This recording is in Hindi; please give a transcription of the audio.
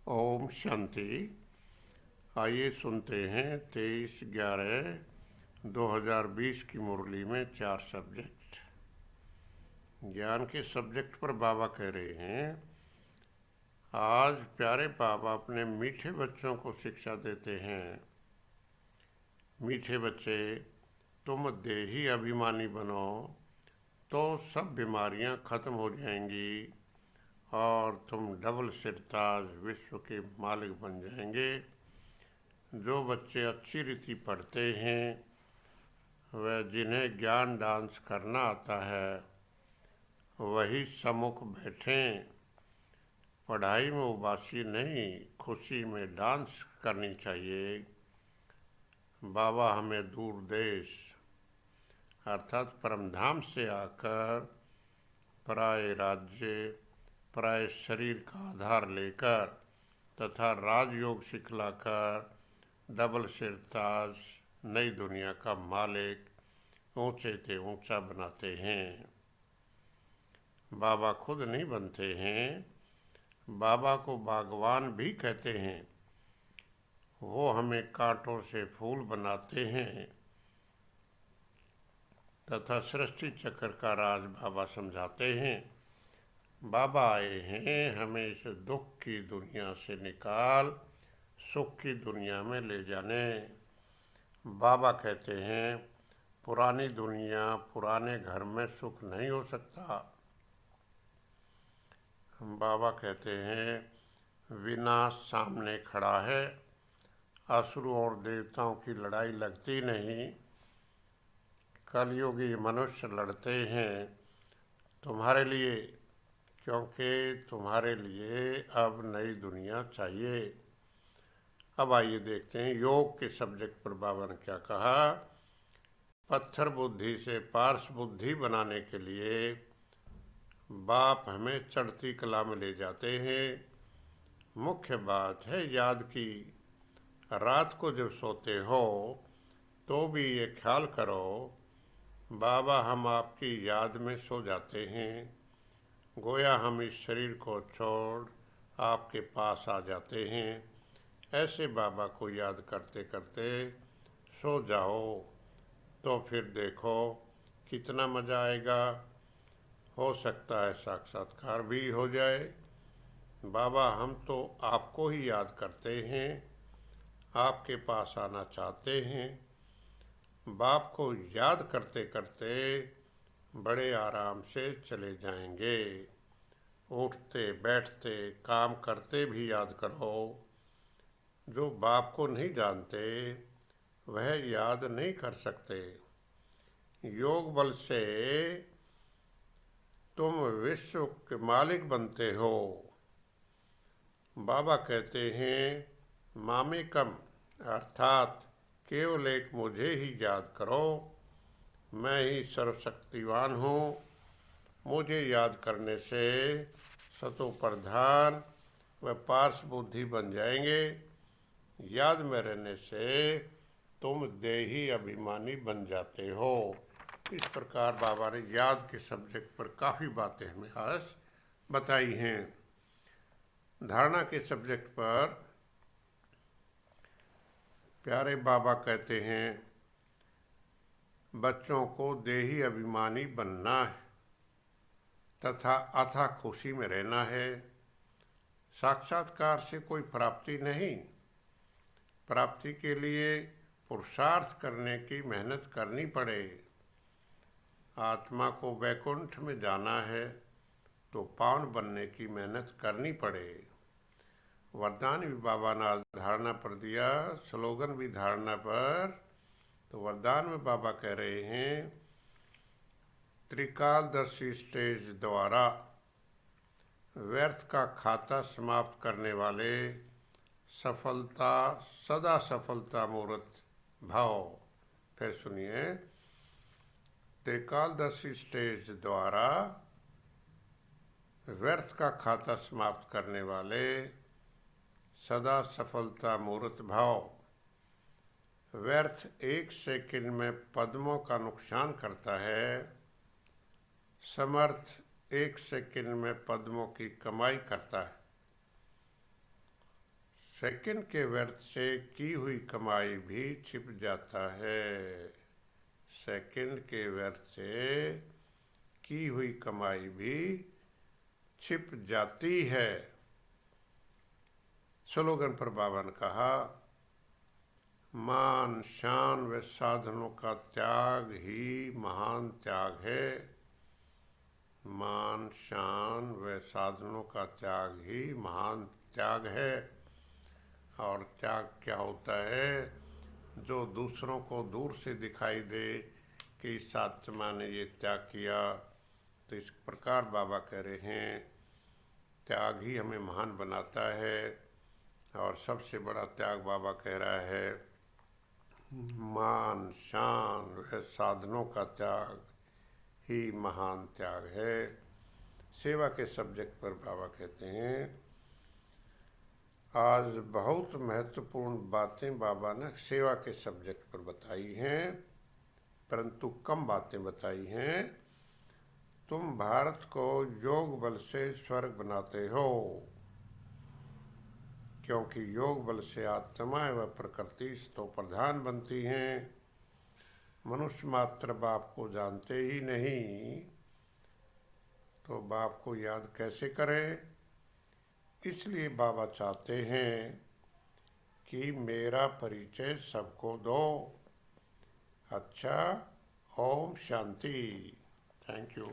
ओम शांति। आइए सुनते हैं 23/11/2020 की मुरली में 4 सब्जेक्ट। ज्ञान के सब्जेक्ट पर बाबा कह रहे हैं, आज प्यारे बाबा अपने मीठे बच्चों को शिक्षा देते हैं। मीठे बच्चे, तुम देही अभिमानी बनो तो सब बीमारियां खत्म हो जाएंगी और तुम डबल सिरताज विश्व के मालिक बन जाएंगे। जो बच्चे अच्छी रीति पढ़ते हैं, वह जिन्हें ज्ञान डांस करना आता है, वही सम्मुख बैठें। पढ़ाई में उबासी नहीं, खुशी में डांस करनी चाहिए। बाबा हमें दूर देश अर्थात परमधाम से आकर पराये राज्य, पराये शरीर का आधार लेकर तथा राजयोग सिखलाकर डबल सिरताज नई दुनिया का मालिक ऊंचे से ऊंचा बनाते हैं। बाबा खुद नहीं बनते हैं, बाबा को बागवान भी कहते हैं। वो हमें कांटों से फूल बनाते हैं तथा सृष्टि चक्र का राज बाबा समझाते हैं। बाबा आए हैं हमें इस दुख की दुनिया से निकाल सुख की दुनिया में ले जाने। बाबा कहते हैं, पुरानी दुनिया, पुराने घर में सुख नहीं हो सकता। बाबा कहते हैं, विनाश सामने खड़ा है, असुरों और देवताओं की लड़ाई लगती नहीं। कलयुगी मनुष्य लड़ते हैं तुम्हारे लिए, क्योंकि तुम्हारे लिए अब नई दुनिया चाहिए। अब आइए देखते हैं योग के सब्जेक्ट पर बाबा ने क्या कहा। पत्थर बुद्धि से पारस बुद्धि बनाने के लिए बाप हमें चढ़ती कला में ले जाते हैं। मुख्य बात है याद की। रात को जब सोते हो तो भी ये ख्याल करो, बाबा हम आपकी याद में सो जाते हैं। गोया हम इस शरीर को छोड़ आपके पास आ जाते हैं। ऐसे बाबा को याद करते करते सो जाओ तो फिर देखो कितना मज़ा आएगा। हो सकता है साक्षात्कार भी हो जाए। बाबा हम तो आपको ही याद करते हैं, आपके पास आना चाहते हैं। बाप को याद करते करते बड़े आराम से चले जाएंगे। उठते बैठते काम करते भी याद करो। जो बाप को नहीं जानते वह याद नहीं कर सकते। योग बल से तुम विश्व के मालिक बनते हो। बाबा कहते हैं, मामेकम अर्थात केवल एक मुझे ही याद करो। मैं ही सर्वशक्तिवान हूँ। मुझे याद करने से सतो प्रधान व पार्श बुद्धि बन जाएंगे। याद में रहने से तुम देही अभिमानी बन जाते हो। इस प्रकार बाबा ने याद के सब्जेक्ट पर काफ़ी बातें हमें आज बताई हैं। धारणा के सब्जेक्ट पर प्यारे बाबा कहते हैं, बच्चों को देही अभिमानी बनना है तथा अथाह खुशी में रहना है। साक्षात्कार से कोई प्राप्ति नहीं। प्राप्ति के लिए पुरुषार्थ करने की मेहनत करनी पड़े। आत्मा को वैकुंठ में जाना है तो पावन बनने की मेहनत करनी पड़े। वरदान भी बाबा ने धारणा पर दिया, स्लोगन भी धारणा पर। तो वरदान में बाबा कह रहे हैं, त्रिकालदर्शी स्टेज द्वारा व्यर्थ का खाता समाप्त करने वाले सफलता सदा सफलता मूर्त भाव। फिर सुनिए, त्रिकालदर्शी स्टेज द्वारा व्यर्थ का खाता समाप्त करने वाले सदा सफलता मूर्त भाव। व्यर्थ 1 सेकंड में पद्मों का नुकसान करता है, समर्थ 1 सेकंड में पद्मों की कमाई करता है। सेकंड के व्यर्थ से की हुई कमाई भी छिप जाता है। सेकंड के व्यर्थ से की हुई कमाई भी छिप जाती है। स्लोगन पर बाबा ने कहा, मान शान व साधनों का त्याग ही महान त्याग है। मान शान व साधनों का त्याग ही महान त्याग है। और त्याग क्या होता है? जो दूसरों को दूर से दिखाई दे कि इस आत्मा ने ये त्याग किया। तो इस प्रकार बाबा कह रहे हैं, त्याग ही हमें महान बनाता है। और सबसे बड़ा त्याग बाबा कह रहा है, मान शान व साधनों का त्याग ही महान त्याग है। सेवा के सब्जेक्ट पर बाबा कहते हैं, आज बहुत महत्वपूर्ण बातें बाबा ने सेवा के सब्जेक्ट पर बताई हैं, परंतु कम बातें बताई हैं। तुम भारत को योग बल से स्वर्ग बनाते हो, क्योंकि योग बल से आत्मा व प्रकृति तो प्रधान बनती हैं। मनुष्य मात्र बाप को जानते ही नहीं, तो बाप को याद कैसे करें? इसलिए बाबा चाहते हैं कि मेरा परिचय सबको दो। अच्छा, ओम शांति। Thank you.